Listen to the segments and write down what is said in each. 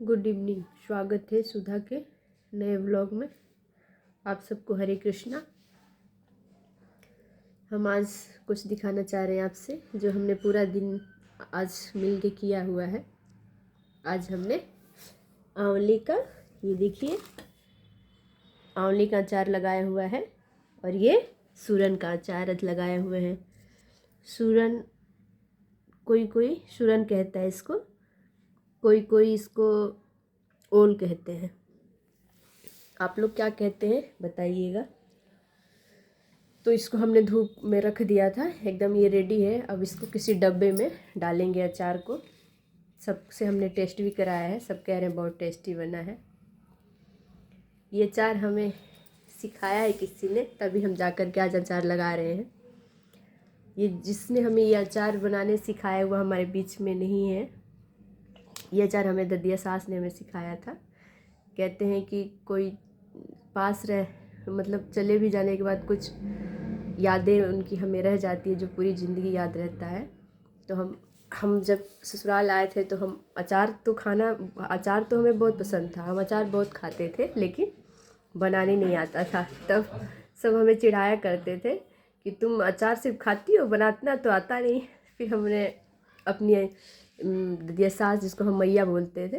Good evening. स्वागत है सुधा के नए व्लॉग में। आप सबको हरे कृष्णा। हम आज कुछ दिखाना चाह रहे हैं आपसे जो हमने पूरा दिन आज मिल के किया हुआ है। आज हमने आंवले का, ये देखिए, आंवले का अचार लगाया हुआ है और ये सूरन का अचार लगाए हुए हैं। सूरन, कोई कोई सूरन कहता है इसको, कोई कोई इसको ओल कहते हैं। आप लोग क्या कहते हैं बताइएगा। तो इसको हमने धूप में रख दिया था, एकदम ये रेडी है। अब इसको किसी डब्बे में डालेंगे अचार को। सबसे हमने टेस्ट भी कराया है, सब कह रहे हैं बहुत टेस्टी बना है। ये अचार हमें सिखाया है किसी ने, तभी हम जाकर के आज अचार लगा रहे हैं। ये जिसने हमें ये अचार बनाने सिखाया वो हमारे बीच में नहीं है। ये अचार हमें ददिया सास ने हमें सिखाया था। कहते हैं कि कोई पास रह, मतलब चले भी जाने के बाद कुछ यादें उनकी हमें रह जाती है जो पूरी ज़िंदगी याद रहता है। तो हम जब ससुराल आए थे तो हम अचार तो हमें बहुत पसंद था, हम अचार बहुत खाते थे, लेकिन बनाने नहीं आता था। तब सब हमें चिढ़ाया करते थे कि तुम अचार सिर्फ खाती हो, बनाना तो आता नहीं। फिर हमने अपनी ददिया सास, जिसको हम मैया बोलते थे,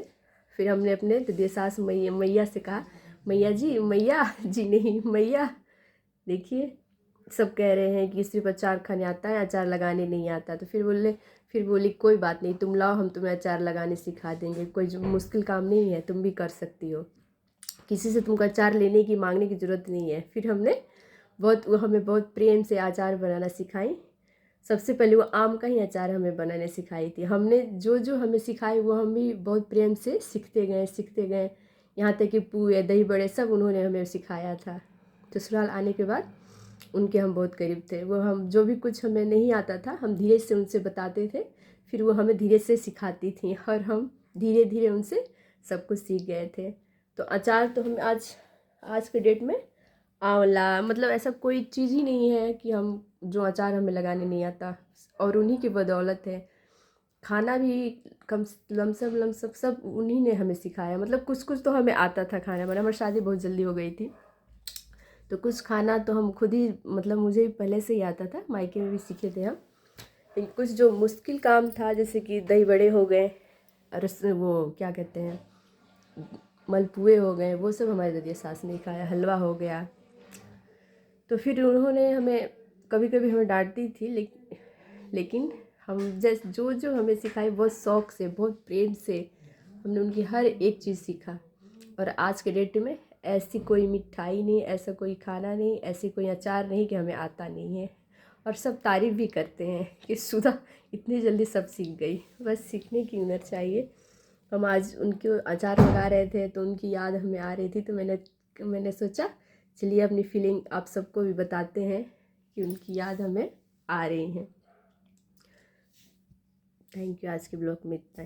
फिर हमने अपने ददिया सास मैया से कहा, मैया जी नहीं मैया, देखिए सब कह रहे हैं कि सिर्फ अचार खाने आता है, अचार लगाने नहीं आता। तो फिर बोली कोई बात नहीं, तुम लाओ, हम तुम्हें अचार लगाने सिखा देंगे। कोई जो मुश्किल काम नहीं है, तुम भी कर सकती हो। किसी से तुमको अचार लेने की, मांगने की ज़रूरत नहीं है। फिर वो हमें बहुत प्रेम से अचार बनाना सिखाई। सबसे पहले वो आम का ही अचार हमें बनाने सिखाई थी। हमने जो हमें सिखाई वो हम भी बहुत प्रेम से सीखते गए। यहाँ तक कि पुए, दही बड़े सब उन्होंने हमें सिखाया था। ससुराल आने के बाद उनके हम बहुत करीब थे। वो हम जो भी कुछ हमें नहीं आता था, हम धीरे से उनसे बताते थे, फिर वो हमें धीरे से सिखाती थी और हम धीरे धीरे उनसे सब कुछ सीख गए थे। तो अचार तो हम आज के डेट में आंवला, मतलब ऐसा कोई चीज़ ही नहीं है कि हम जो अचार हमें लगाने नहीं आता, और उन्हीं की बदौलत है। खाना भी लमसम सब उन्हीं ने हमें सिखाया। मतलब कुछ तो हमें आता था खाना बनाना, हमारी शादी बहुत जल्दी हो गई थी, तो कुछ खाना तो हम खुद ही, मतलब मुझे भी पहले से ही आता था, मायके में भी सीखे थे हम। लेकिन कुछ जो मुश्किल काम था, जैसे कि दही बड़े हो गए और वो क्या कहते हैं, मलपुए हो गए, वो सब हमारी ददिया सास ने खाया। हलवा हो गया। तो फिर उन्होंने हमें कभी कभी हमें डांटती थी, लेकिन हम जो हमें सिखाई बहुत शौक़ से, बहुत प्रेम से हमने उनकी हर एक चीज़ सीखा। और आज के डेट में ऐसी कोई मिठाई नहीं, ऐसा कोई खाना नहीं, ऐसी कोई अचार नहीं कि हमें आता नहीं है। और सब तारीफ़ भी करते हैं कि सुधा इतनी जल्दी सब सीख गई। बस सीखने की हुनर चाहिए। हम आज उनके अचार लगा रहे थे तो उनकी याद हमें आ रही थी, तो मैंने सोचा चलिए अपनी फीलिंग आप सबको भी बताते हैं कि उनकी याद हमें आ रही है। Thank you. आज के ब्लॉग में इतना ही।